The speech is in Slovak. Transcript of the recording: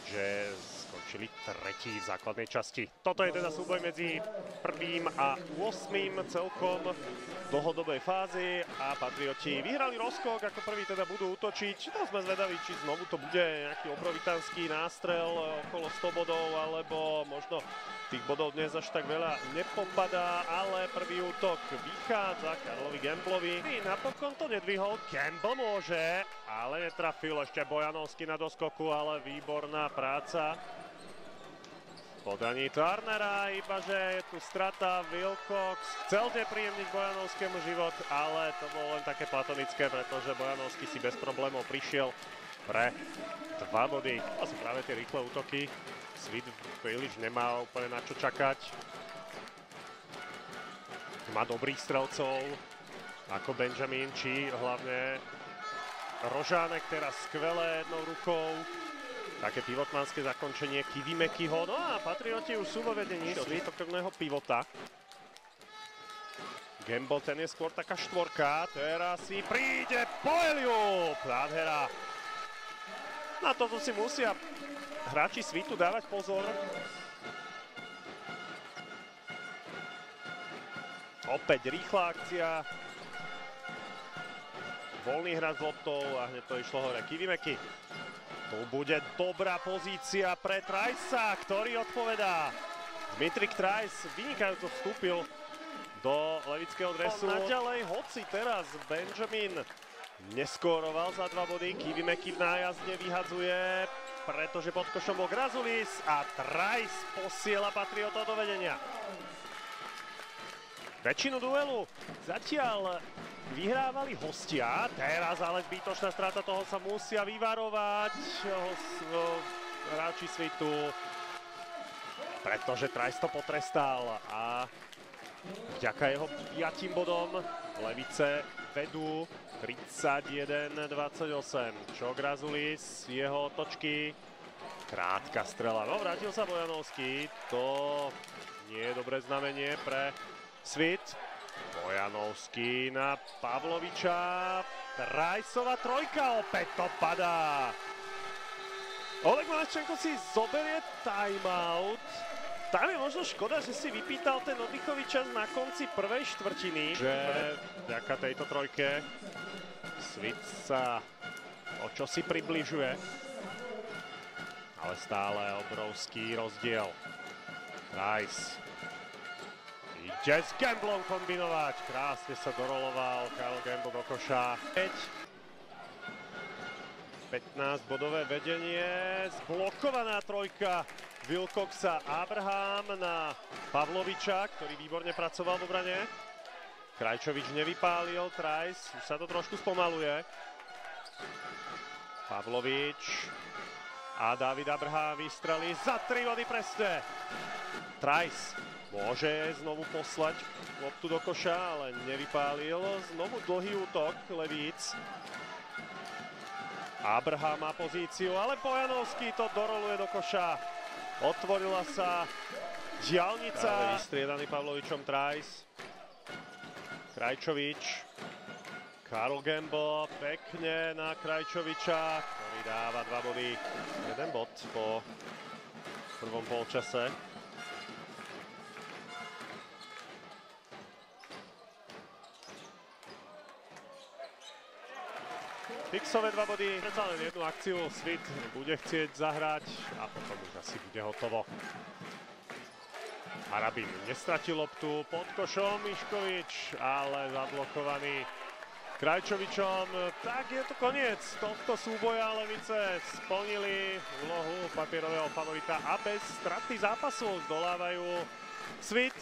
keďže skončili tretí v základnej časti. Toto je teda súboj medzi 1. a 8. celkom dlhodobej fázy a Patrioti vyhrali rozskok, ako prvý teda budú útočiť. No sme zvedaví, či znovu to bude nejaký obrovitánsky nástrel okolo 100 bodov, alebo možno tých bodov dnes až tak veľa nepopadá, ale prvý útok vychádza Karlovi Gamblovi. Napokon to nedvihol, Gamble môže, ale netrafil ešte Bojanovský na doskoku, ale výborná práca podaní Turnera, iba že je tu strata. Wilcox chcel nepríjemniť Bojanovskému život, ale to bolo len také platonické, pretože Bojanovský si bez problémov prišiel pre 2 body. To sú práve tie rýchle útoky. Svit príliš nemá úplne na čo čakať. Má dobrých strelcov, ako Benjamin, či hlavne Rožánek teraz skvelé jednou rukou. Také pivotmanské zakončenie Kivimekyho. No a Patrioti už sú vo vedení svitokrvného pivota. Gamble, ten je skôr taká štvorka. Teraz si príde Poeliup. Nádhera. Na toto si musia hráči Svitu dávať pozor. Opäť rýchla akcia. Voľný hra s loptou a hneď to išlo hore. Kivimeky. Tu bude dobrá pozícia pre Trajsa, ktorý odpovedá. Dmitrik Trajs vynikajúco vstúpil do levického dresu. Naďalej, hoci teraz Benjamin neskóroval za 2 body. Kivimeky v nájazde vyhadzuje, pretože pod košom bol Grazulis a Trajs posiela Patriotov do vedenia. Väčšinu duelu zatiaľ vyhrávali hostia, teraz ale zbytočná strata, toho sa musia vyvarovať hráči Svitu, pretože Trajs to potrestal a vďaka jeho 5 bodom Levice vedú 31-28. Čo Grazulis, jeho točky, krátka strela, no vrátil sa Bojanovský, to nie je dobré znamenie pre Svit. Bojanovský na Pavloviča, Trajsova trojka, opäť to padá. Oleg Malaščenko si zoberie timeout. Tam je možno škoda, že si vypýtal ten oddychový čas na konci prvej štvrtiny. Že vďaka tejto trojke Svit sa o čosi približuje. Ale stále obrovský rozdiel. Trajs ide s Gamblom kombinovať. Krásne sa doroloval Karl Gamble do koša. 15-bodové vedenie. Zblokovaná trojka Wilcoxa, Abraham na Pavloviča, ktorý výborne pracoval v obrane. Krajčovič nevypálil, Trajs, už sa to trošku spomaluje. Pavlovič a David Abraham vystrelí za 3 body presne. Trajs môže znovu poslať loptu do koša, ale nevypálil. Znovu dlhý útok Levíc. Abraham má pozíciu, ale Bojanovský to doroluje do koša. Otvorila sa diaľnica. Práve vystriedaný Pavlovičom Trajs. Krajčovič. Karl Gamble pekne na Krajčoviča, ktorý dáva 2 body. 1 bod po prvom polčase. Fixové 2 body, predsa len jednu akciu Svit bude chcieť zahrať a potom už asi bude hotovo. Harabin nestratil loptu pod košom, Miškovič, ale zablokovaný Krajčovičom. Tak je to koniec tohto súboja. Levice splnili úlohu papierového favorita a bez straty zápasu zdolávajú Svit.